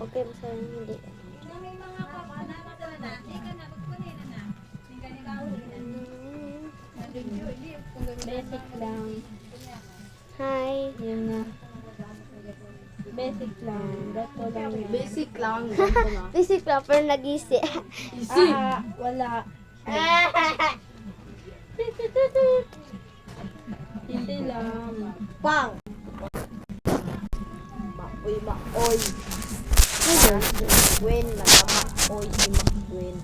Okay, basta hindi. Basic lang. Hi. Yun na. Basic lang. Dato lang. Basic lang. Ganito na. Basic lang, pero nag-isi. Easy. Wala. Easy lang. Pang. Maoy, maoy. Gwen, nagka-maoy si Gwen.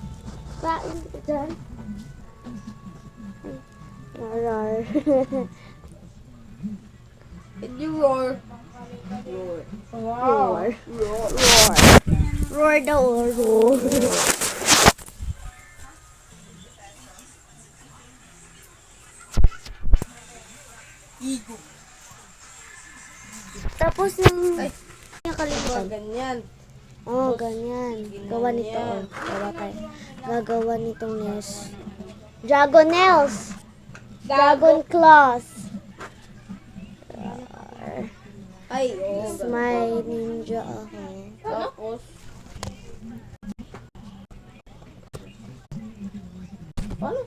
Kain ka dyan. Arar. Hindi roar. Roar. Roar. Roar daw, roar. Igo. Tapos yung... Ay. Nakalimutan. Ganyan. Oh, ganyan. Gawa nito. Oh. Gawa tayo. Gagawa nitong nails. Dragon nails. Dragon claws. Ay, oh. It's my ninja ako. Tapos. Paano?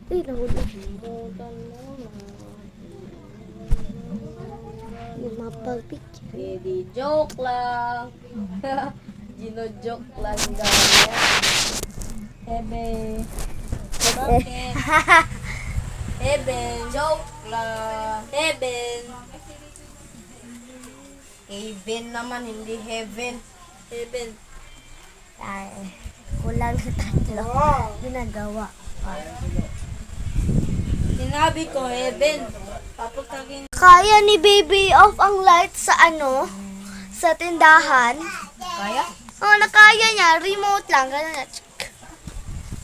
Ay, nahuli. Yung mapag-picture. Hindi, joke lang. Gino-joke lang ganyan. Ebe. Bakit? Heaven, joke lang. Heaven. Heaven naman, hindi heaven. Heaven. Ay, kulang sa tatlo. Ginagawa. Sinabi ko, heaven. Tapos naging... Kaya ni baby off ang light sa ano? Sa tindahan. Kaya? Oh, nakaya niya. Remote lang. Ganun na.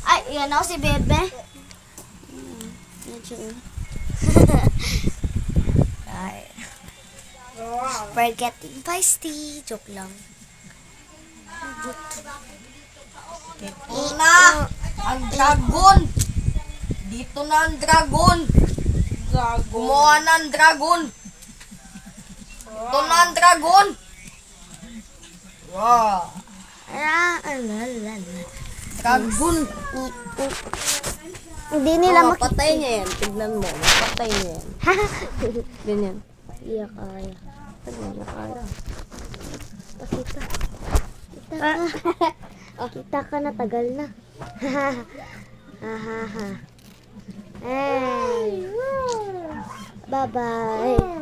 Ay, yan ako si bebe. Ay. We're getting feisty. Joke lang. Ito na! Ang dragon! Dito na ang dragon! Gumawa na ang dragon! Ito na ang dragon! Wow! Dragon! Hindi nila Patay niya yan. Tignan mo. Patay niya yan. Ganyan. Iya kaya. Iya kaya. Kita. Kita ka. Kita ka na, tagal na. Hey. Bye-bye.